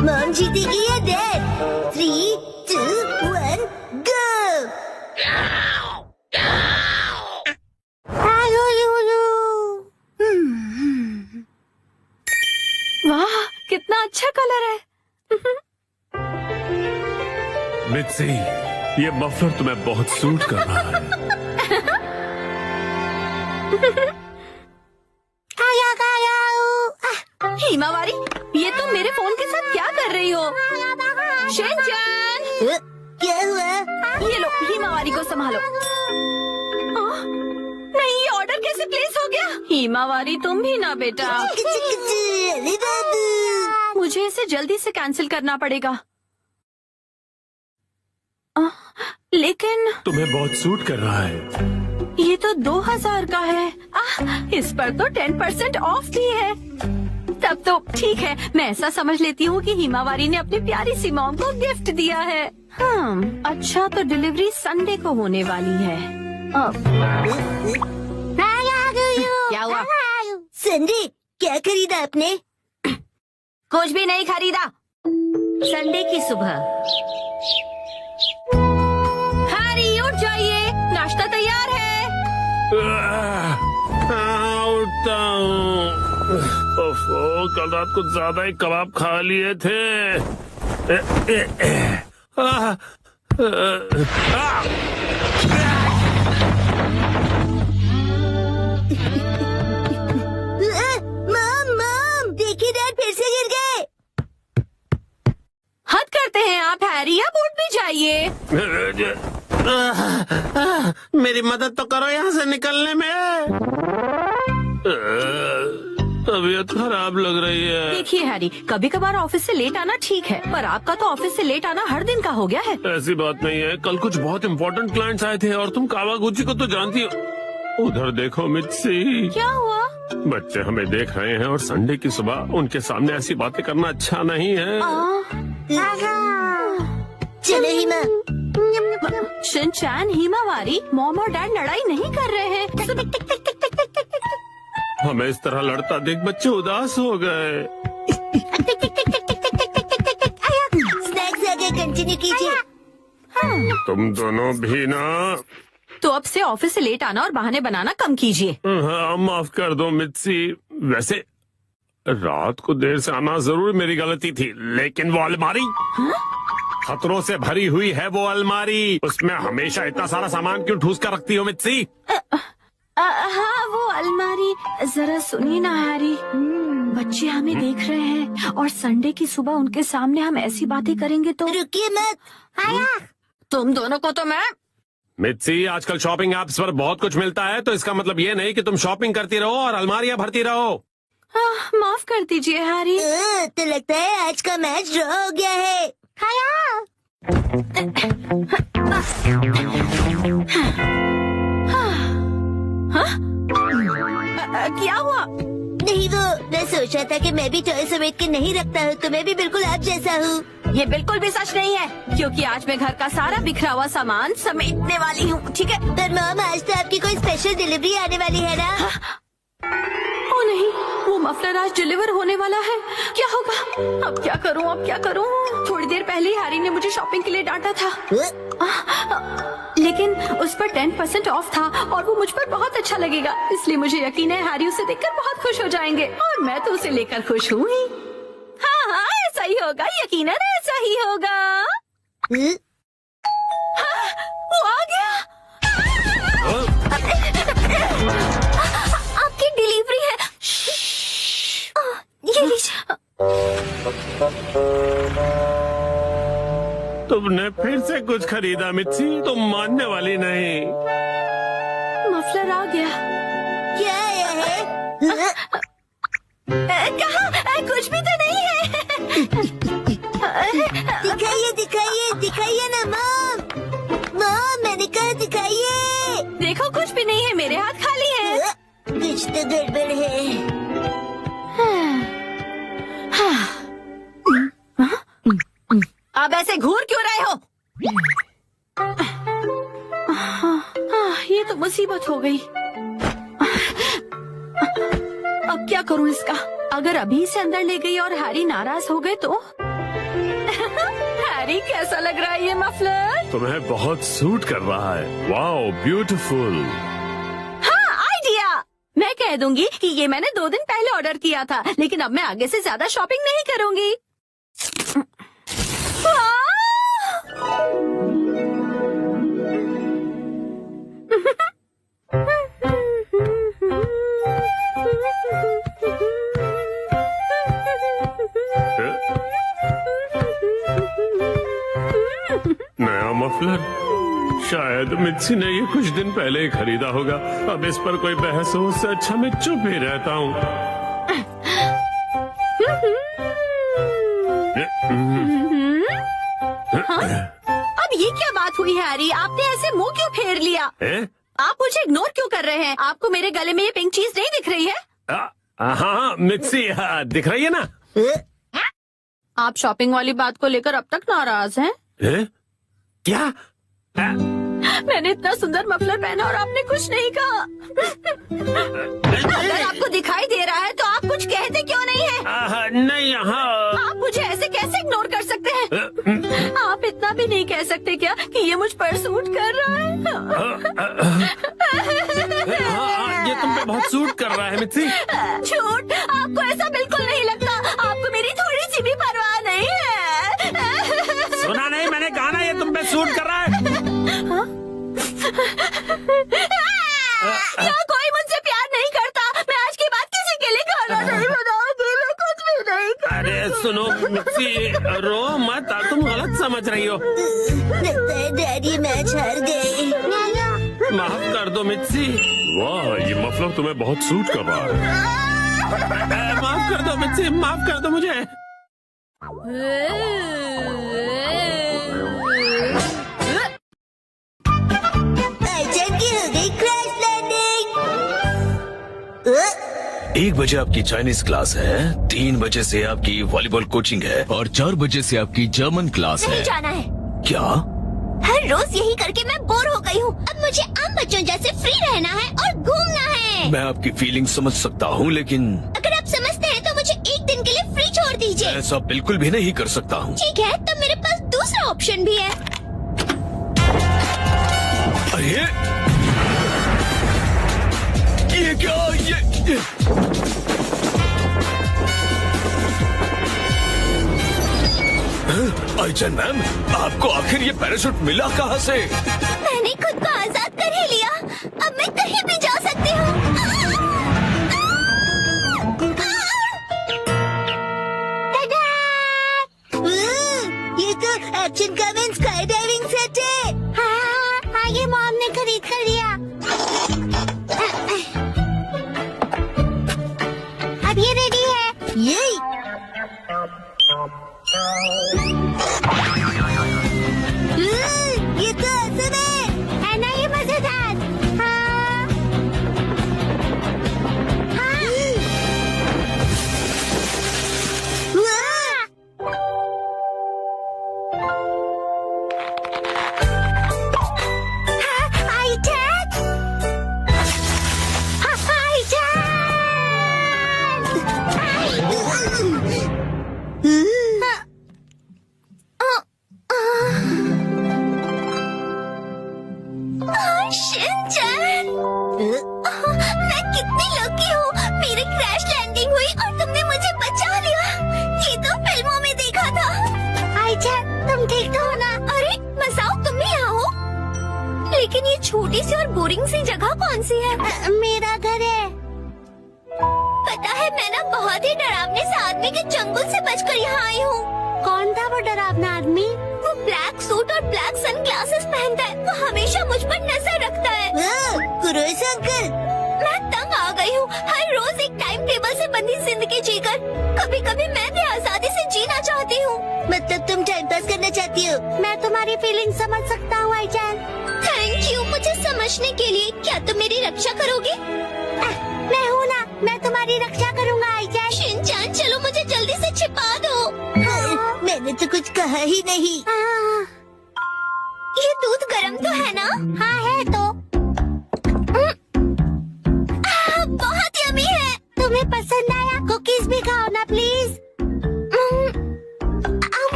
Mom जीतेगी या dad? 3, 2, 1, गो! वाह, कितना अच्छा कलर है। मित्सी, ये मफलर तुम्हें बहुत सूट कर रहा है। हिमावारी, ये तुम मेरे फोन के साथ क्या कर रही हो? शिनचैन, क्या हुआ? ये लो, हिमावारी को संभालो। नहीं, ये ऑर्डर कैसे प्लेस हो गया? हिमावारी, तुम भी ना बेटा। अरे बाबू! मुझे इसे जल्दी से कैंसिल करना पड़ेगा। लेकिन तुम्हें बहुत सूट कर रहा है। ये तो 2000 का है। इस पर तो 10% ऑफ भी है। तब तो ठीक है, मैं ऐसा समझ लेती हूँ कि हिमावारी ने अपनी प्यारी सी मॉम को गिफ्ट दिया है। अच्छा, तो डिलीवरी संडे को होने वाली है। क्या हुआ? संडे, क्या खरीदा आपने? कुछ भी नहीं खरीदा। संडे की सुबह। हैरी, उठ जाइए, नाश्ता तैयार है। उठता हूँ। ओफो, कल रात को ज्यादा ही कबाब खा लिए थे। मॉम, देखिए डैड फिर से गिर गए। हद करते हैं आप हैरी, अब उठ भी जाइए। मेरी मदद तो करो यहाँ से निकलने में। तबीयत खराब लग रही है। देखिए हैरी, कभी कभार ऑफिस से लेट आना ठीक है, पर आपका तो ऑफिस से लेट आना हर दिन का हो गया है। ऐसी बात नहीं है, कल कुछ बहुत इम्पोर्टेंट क्लाइंट्स आए थे और तुम कावागुची को तो जानती हो। उधर देखो मित्सी। क्या हुआ? बच्चे हमें देख रहे हैं और संडे की सुबह उनके सामने ऐसी बातें करना अच्छा नहीं है। चलो हिमा। शिनचैन, हिमावारी, मॉम और डैड लड़ाई नहीं कर रहे हैं। हमें इस तरह लड़ता देख बच्चे उदास हो गए। स्नैक्स आगे कंटिन्यू कीजिए। तुम दोनों भी ना। तो अब से ऑफिस से लेट आना और बहाने बनाना कम कीजिए। हाँ, माफ कर दो मित्सी। वैसे रात को देर से आना जरूर मेरी गलती थी, लेकिन वो अलमारी खतरों से भरी हुई है। वो अलमारी, उसमें हमेशा इतना सारा सामान क्यों ठूस कर रखती हो मित्सी? हाँ, वो अलमारी। जरा सुनिए ना हैरी, बच्चे हमें देख रहे हैं और संडे की सुबह उनके सामने हम ऐसी बातें करेंगे तो। रुकिए मत। तुम दोनों को तो मैं। मित्सी, आजकल शॉपिंग ऐप्स पर बहुत कुछ मिलता है, तो इसका मतलब ये नहीं कि तुम शॉपिंग करती रहो और अलमारियां भरती रहो। माफ कर दीजिए हैरी। तो लगता है आज का मैच ड्रॉ हो गया है। क्या हुआ? नहीं, वो मैं सोच रहा था कि मैं भी टॉय समेट के नहीं रखता हूँ, तो मैं भी बिल्कुल आप जैसा हूँ। ये बिल्कुल भी सच नहीं है, क्योंकि आज मैं घर का सारा बिखरा हुआ सामान समेटने वाली हूँ, ठीक है? पर मॉम, आज तो आपकी कोई स्पेशल डिलीवरी आने वाली है ना? ओ नहीं, वो मफलर आज डिलीवर होने वाला है। क्या होगा? अब क्या करूँ, अब क्या करूँ? थोड़ी देर पहले हैरी ने मुझे शॉपिंग के लिए डांटा था, लेकिन उस पर 10% ऑफ था और वो मुझ पर बहुत अच्छा लगेगा, इसलिए मुझे यकीन है हैरी उसे देखकर बहुत खुश हो जाएंगे और मैं तो उसे लेकर खुश हूँ ही। हाँ हाँ, ऐसा ही होगा, यकीनन ऐसा ही होगा। हाँ, वो आ गया। आपकी डिलीवरी है। ये लीजिए। तुमने फिर से कुछ खरीदा मित्सी, तुम मानने वाली नहीं। मफलर आ गया। क्या आया है? कहाँ? कुछ भी तो नहीं है। दिखाइए दिखाइए दिखाइए ना मॉम। मॉम, मैंने कहा दिखाइए। देखो, कुछ भी नहीं है, मेरे हाथ खाली है। कुछ तो गड़बड़ है। अब ऐसे घूर क्यों रहे हो? ये तो मुसीबत हो गई। अब क्या करूं इसका? अगर अभी से अंदर ले गई और हैरी नाराज हो गए तो? हैरी कैसा लग रहा है ये मफलर? तुम्हें बहुत सूट कर रहा है। Wow, beautiful. हाँ, आइडिया। मैं कह दूंगी कि ये मैंने 2 दिन पहले ऑर्डर किया था, लेकिन अब मैं आगे से ज्यादा शॉपिंग नहीं करूंगी। नया मफलर? शायद मित्सी ने ये कुछ दिन पहले ही खरीदा होगा। अब इस पर कोई बहस हो, उससे अच्छा मैं चुप ही रहता हूँ। अब ये क्या बात हुई हैरी? आपने ऐसे मुंह क्यों फेर लिया? आप मुझे इग्नोर क्यों कर रहे हैं? आपको मेरे गले में ये पिंक चीज नहीं दिख रही है? हाँ मित्सी, दिख रही है ना? आप शॉपिंग वाली बात को लेकर अब तक नाराज हैं? क्या? मैंने इतना सुंदर मफलर पहना और आपने कुछ नहीं कहा। अगर आपको दिखाई दे रहा है तो आप कुछ कहते क्यों नहीं है? नहीं, हाँ। आप मुझे ऐसे कैसे इग्नोर कर सकते हैं? आप इतना भी नहीं कह सकते क्या कि ये मुझ पर सूट कर रहा है? ये तुम पे बहुत सूट कर रहा है मित्सी। झूठ, आपको ऐसा बिल्कुल नहीं लगता। आपको मेरी थोड़ी सी भी परवाह नहीं है। सुना नहीं मैंने कहा ना, ये तुम पे सूट कर रहा है। यहाँ कोई मुझसे प्यार नहीं करता। मैं आज के बाद किसी के लिए खाना नहीं बनाऊंगी। मैं कुछ भी नहीं करूंगी। अरे सुनो मित्सी, रो मत, तुम गलत समझ रही हो। लगता है डैडी मैच हार गए। माफ कर दो मित्सी। वाह, ये मफलर तुम्हें बहुत सूट कर रहा है। माफ कर दो मित्सी, माफ कर दो मुझे। Crash landing. 1 बजे आपकी चाइनीज क्लास है, 3 बजे से आपकी वॉलीबॉल कोचिंग है और 4 बजे से आपकी जर्मन क्लास नहीं है। जाना है। क्या? हर रोज यही करके मैं बोर हो गई हूँ। अब मुझे आम बच्चों जैसे फ्री रहना है और घूमना है। मैं आपकी फीलिंग समझ सकता हूँ, लेकिन अगर आप समझते हैं तो मुझे एक दिन के लिए फ्री छोड़ दीजिए। ऐसा बिल्कुल भी नहीं कर सकता हूँ। ठीक है, तो मेरे पास दूसरा ऑप्शन भी है। अरे ये क्या? ये आइचन मैम, आपको आखिर ये पैराशूट मिला कहाँ से? मैंने खुद को आजाद कर ही लिया। अब मैं कहीं भी जा सकती हूँ। ये तो action comment sky diving set है। हाँ, ये मॉम ने खरीद कर लिया। अब ये रेडी है। ये तो असद है ना? ये मजेदार। हाँ। शिनचैन, मैं कितनी लकी हूँ। मेरी क्रैश लैंडिंग हुई और तुमने मुझे बचा लिया। ये तो फिल्मों में देखा था। आइचन, तुम ठीक तो हो ना? अरे मसाओ, तुम भी यहाँ हो? लेकिन ये छोटी सी और बोरिंग सी जगह कौन सी है? मेरा घर है। पता है, मैं ना बहुत ही डरावने से आदमी के चंगुल से बचकर यहाँ आई हूँ। कौन था वो डरावना आदमी? वो ब्लैक सूट और ब्लैक सनग्लासेस पहनता है। वो हमेशा मुझ पर नजर रखता है। अंकल, मैं तंग आ गई हूँ। हर रोज एक टाइम टेबल से बंधी जिंदगी जीकर कभी कभी मैं भी आजादी से जीना चाहती हूँ। मतलब तुम टाइम पास करना चाहती हो? मैं तुम्हारी फीलिंग समझ सकता हूँ आईजान। थैंक यू मुझे समझने के लिए। क्या तुम मेरी रक्षा करोगे? मैं हूँ ना, मैं तुम्हारी रक्षा करूँगा आईजान। शिनचैन, चलो मुझे जल्दी से छिपा दो। मैंने तो कुछ कहा ही नहीं। ये दूध गर्म तो है ना? हाँ है तो। बहुत यम्मी है। तुम्हें पसंद आया? कुकीज भी खाओ ना प्लीज।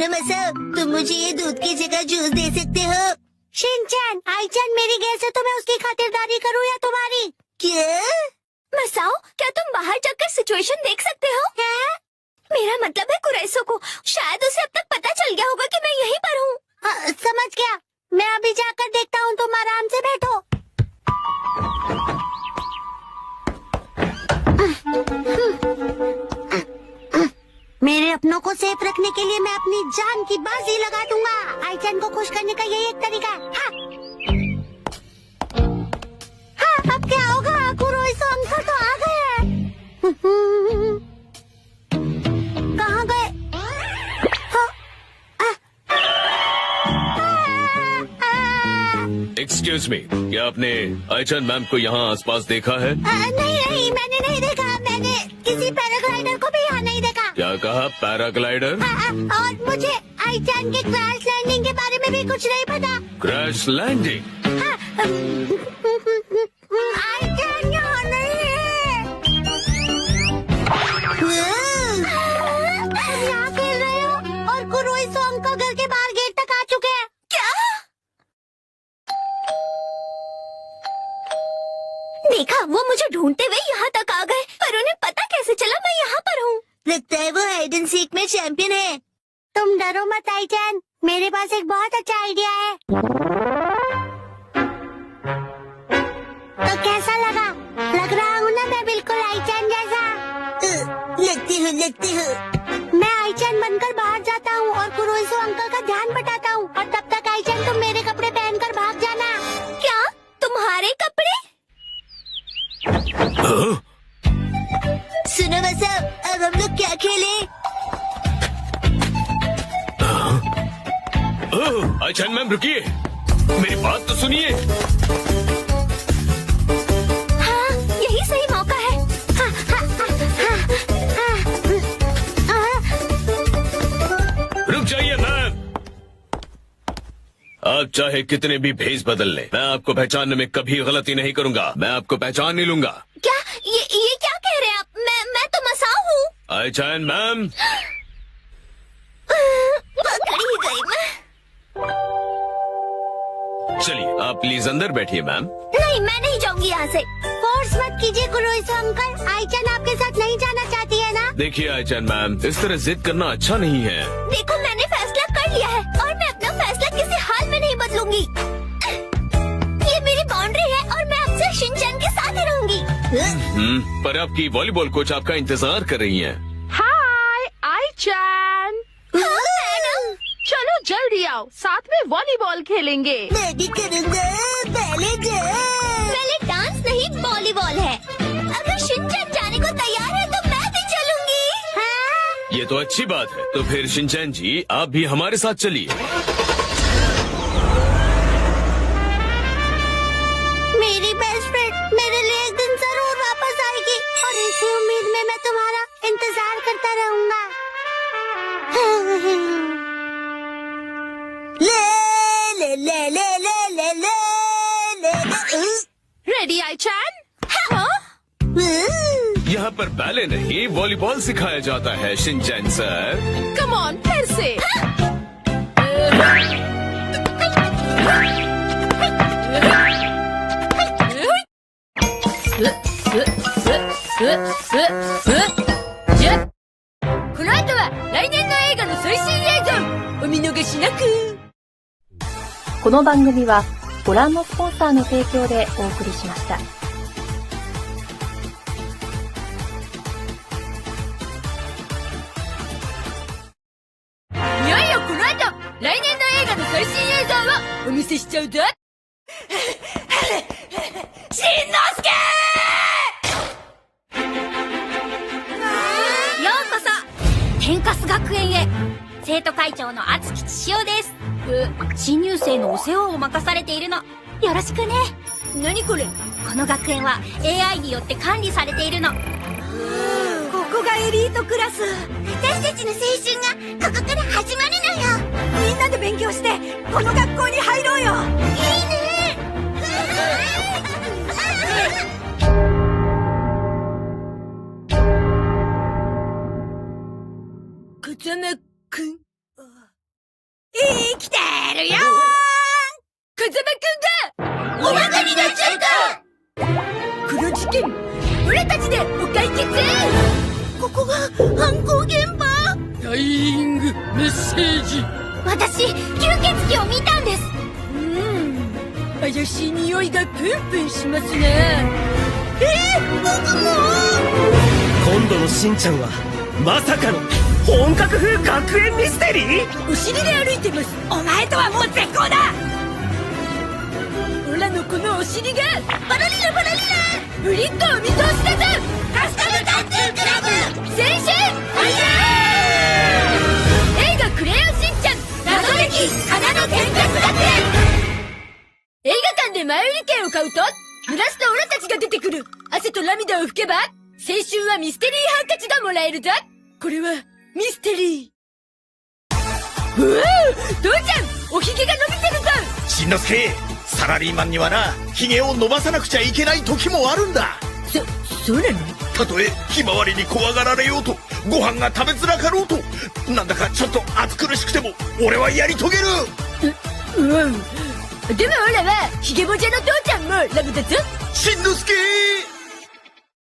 सुनो मसाओ, तुम मुझे ये दूध की जगह जूस दे सकते हो? शिनचैन, आईचैन मेरी गैस है तो मैं उसकी खातिरदारी करूँ या तुम्हारी? क्या? मसाओ, क्या तुम बाहर जाकर सिचुएशन देख सकते हो? क्या? मेरा मतलब है कुरैसो को, शायद उसे अब तक पता चल गया होगा कि मैं यहीं पर हूँ। समझ गया, मैं अभी जाकर देखता हूँ, तुम आराम से बैठो। मेरे अपनों को सेफ रखने के लिए मैं अपनी जान की बाजी लगा दूंगा। आईचैन को खुश करने का यही एक तरीका है। हाँ, अब क्या होगा? कुरोइसो अंकल तो आ गए हैं। कहाँ गए? एक्सक्यूज मी, क्या आपने आईचैन मैम को यहाँ आसपास देखा है? नहीं, मैंने नहीं देखा। मैंने किसी पैराग्लाइडर को भी यहाँ नहीं देखा। क्या कहा? पैराग्लाइडर? और मुझे आईचैन के क्रैश लैंडिंग के बारे में भी कुछ नहीं पता। Crash landing? आईचैन यहाँ नहीं है। तुम यहाँ खेल रहे हो और कुरोइसो अंकल घर के बाहर गेट तक आ चुके हैं। क्या? देखा, वो मुझे ढूंढते हुए यहाँ तक आ गए, पर उन्हें पता कैसे चला मैं यहाँ पर हूँ? लगता है वो हाइड एंड सीक में चैंपियन है। तुम डरो मत आईचैन, मेरे पास एक बहुत अच्छा आइडिया है। तो कैसा लगा? लग रहा हूँ ना मैं बिल्कुल आईचैन जैसा? लगती हूँ। मैं आईचैन बनकर बाहर जाता हूँ और कुरोइसो अंकल का ध्यान बटाता हूँ, और तब तक आईचैन तुम मेरे कपड़े पहनकर भाग जाना। क्या? तुम्हारे कपड़े? सुनो मसाओ, अब हम लोग क्या खेलें? आईचैन मैम रुकिए, मेरी बात तो सुनिए। हाँ, यही सही मौका है। रुक जाइए मैम। आप चाहे कितने भी भेष बदल लें, मैं आपको पहचानने में कभी गलती नहीं करूंगा। मैं आपको पहचान नहीं लूंगा। क्या? ये क्या कह रहे हैं आप? मैं तो मसाओ हूँ। आईचैन मैम, पकड़ी गई मैं। चलिए आप प्लीज अंदर बैठिए मैम। नहीं, मैं नहीं जाऊंगी यहाँ से। फोर्स मत कीजिए कुरोइसो अंकल, आईचैन आपके साथ नहीं जाना चाहती है ना? देखिए आईचैन मैम, इस तरह जिद करना अच्छा नहीं है। देखो, मैंने फैसला कर लिया है और मैं अपना फैसला किसी हाल में नहीं बदलूंगी। ये मेरी बाउंड्री है और मैं आपसे शिनचैन के साथ ही रहूंगी। पर आपकी वॉलीबॉल कोच आपका इंतजार कर रही हैं। हाय आईचैन, मैडम, चलो जल्दी आओ, साथ में वॉलीबॉल खेलेंगे। मैं भी करूँगा, पहले डांस नहीं वॉलीबॉल है। अगर शिनचैन जाने को तैयार है तो मैं भी चलूंगी। हाँ? ये तो अच्छी बात है। तो फिर शिनचैन जी, आप भी हमारे साथ चलिए। मेरी बेस्ट फ्रेंड मेरे लिए एक दिन जरूर वापस आएगी और इसी उम्मीद में मैं तुम्हारा इंतजार करता रहूंगा। ले ले ले ले ले ले ले ले। रेडी आईचैन? यहाँ पर बैले नहीं, वॉलीबॉल सिखाया जाता है शिनचैन सर। कम ऑन, फिर से।お見逃しなく。この番組はご覧のスポンサーの提供でお送りしました。いよいよこの後、来年の映画の最新映像をお見せしちゃうぞ。しんのすけようこそ天カス学園へ。生徒会長の厚木千代です。新入生のお世話を任されているの。よろしくね。何これ？この学園は AI によって管理されているの。ここがエリートクラス。私たちの青春がここから始まるのよ。みんなで勉強してこの学校に入ろうよ。いいね。風間くん。メッセージ。私、吸血鬼を見たんです。怪しい匂いがプンプンしますね。僕も。今度のしんちゃんはまさかの本格風学園ミステリー。お尻で歩いてます。お前とはもう絶交だ。オラのこのお尻がバラリラバラリラ。ブリッコを見通しだぞ。カスタムタックルクラブ。青春ファイヤー。映画クレヨンしんちゃん謎劇花の天カス学園。映画館で前売り券を買うと濡らすとオラたちが出てくる。汗と涙を拭けば青春はミステリーハンカチがもらえるぞ。これはミステリー。うわ父ちゃんおひげが伸びてるぞ。しんのすけ、サラリーマンにはな、ひげを伸ばさなくちゃいけない時もあるんだ。そうなの？たとえひまわりに怖がられようと、ご飯が食べづらかろうと、なんだかちょっと暑苦しくても俺はやり遂げる。でもオラはひげもじゃの父ちゃんもラブだぞ。しんのすけー。